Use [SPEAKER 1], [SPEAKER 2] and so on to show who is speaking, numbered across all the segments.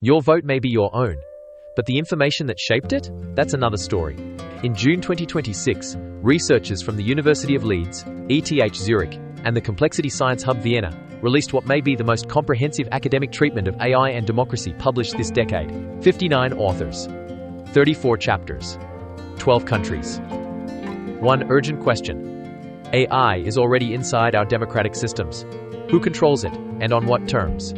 [SPEAKER 1] Your vote may be your own, but the information that shaped it? That's another story. In June 2026, researchers from the University of Leeds, ETH Zurich, and the Complexity Science Hub Vienna released what may be the most comprehensive academic treatment of AI and democracy published this decade. 59 authors, 34 chapters, 12 countries. One urgent question. AI is already inside our democratic systems. Who controls it, and on what terms?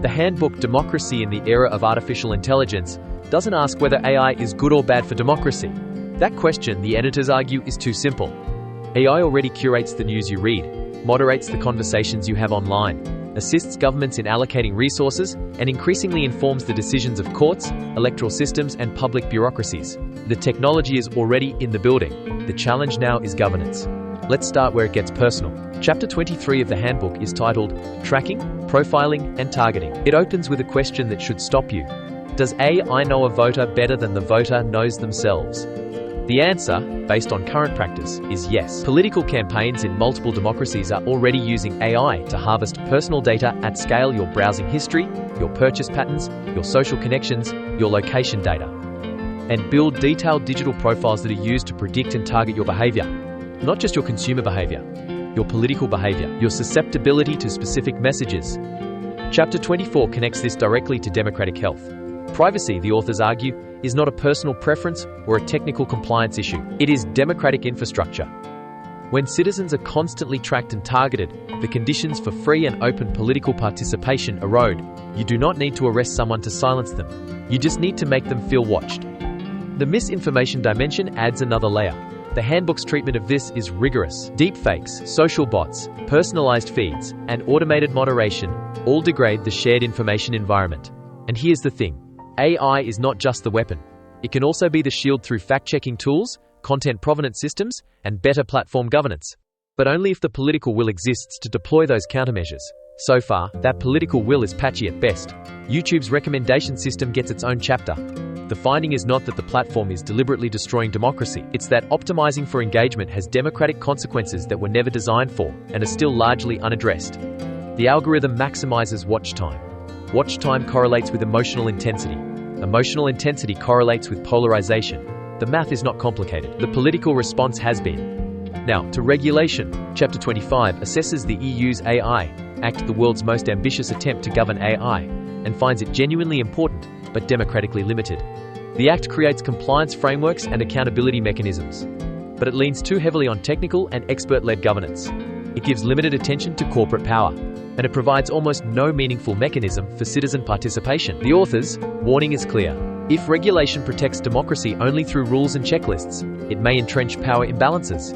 [SPEAKER 1] The handbook Democracy in the Era of Artificial Intelligence doesn't ask whether AI is good or bad for democracy. That question, the editors argue, is too simple. AI already curates the news you read, moderates the conversations you have online, assists governments in allocating resources, and increasingly informs the decisions of courts, electoral systems, and public bureaucracies. The technology is already in the building. The challenge now is governance. Let's start where it gets personal. Chapter 23 of the handbook is titled Tracking, Profiling, and Targeting. It opens with a question that should stop you. Does AI know a voter better than the voter knows themselves? The answer, based on current practice, is yes. Political campaigns in multiple democracies are already using AI to harvest personal data at scale: your browsing history, your purchase patterns, your social connections, your location data, and build detailed digital profiles that are used to predict and target your behavior. Not just your consumer behavior, your political behavior, your susceptibility to specific messages. Chapter 24 connects this directly to democratic health. Privacy, the authors argue, is not a personal preference or a technical compliance issue. It is democratic infrastructure. When citizens are constantly tracked and targeted, the conditions for free and open political participation erode. You do not need to arrest someone to silence them. You just need to make them feel watched. The misinformation dimension adds another layer. The handbook's treatment of this is rigorous. Deepfakes, social bots, personalized feeds, and automated moderation all degrade the shared information environment. And here's the thing. AI is not just the weapon. It can also be the shield through fact-checking tools, content provenance systems, and better platform governance. But only if the political will exists to deploy those countermeasures. So far, that political will is patchy at best. YouTube's recommendation system gets its own chapter. The finding is not that the platform is deliberately destroying democracy. It's that optimizing for engagement has democratic consequences that were never designed for and are still largely unaddressed. The algorithm maximizes watch time. Watch time correlates with emotional intensity. Emotional intensity correlates with polarisation. The math is not complicated. The political response has been. Now, to regulation. Chapter 25 assesses the EU's AI Act, the world's most ambitious attempt to govern AI, and finds it genuinely important, but democratically limited. The Act creates compliance frameworks and accountability mechanisms, but it leans too heavily on technical and expert-led governance. It gives limited attention to corporate power, and it provides almost no meaningful mechanism for citizen participation. The author's warning is clear. If regulation protects democracy only through rules and checklists, it may entrench power imbalances.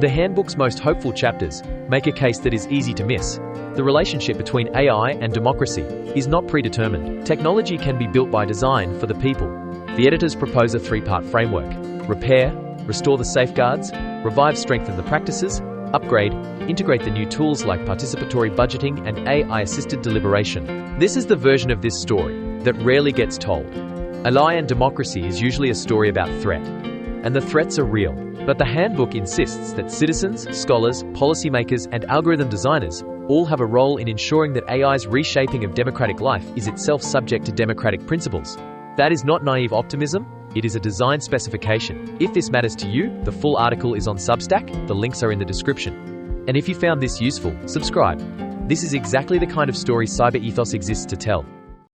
[SPEAKER 1] The handbook's most hopeful chapters make a case that is easy to miss. The relationship between AI and democracy is not predetermined. Technology can be built by design for the people. The editors propose a three-part framework: repair, restore the safeguards, revive, strengthen the practices, upgrade, integrate the new tools like participatory budgeting and AI-assisted deliberation. This is the version of this story that rarely gets told. AI and democracy is usually a story about threat, and the threats are real. But the handbook insists that citizens, scholars, policymakers, and algorithm designers all have a role in ensuring that AI's reshaping of democratic life is itself subject to democratic principles. That is not naive optimism, it is a design specification. If this matters to you, the full article is on Substack, the links are in the description. And if you found this useful, subscribe. This is exactly the kind of story Cyber Ethos exists to tell.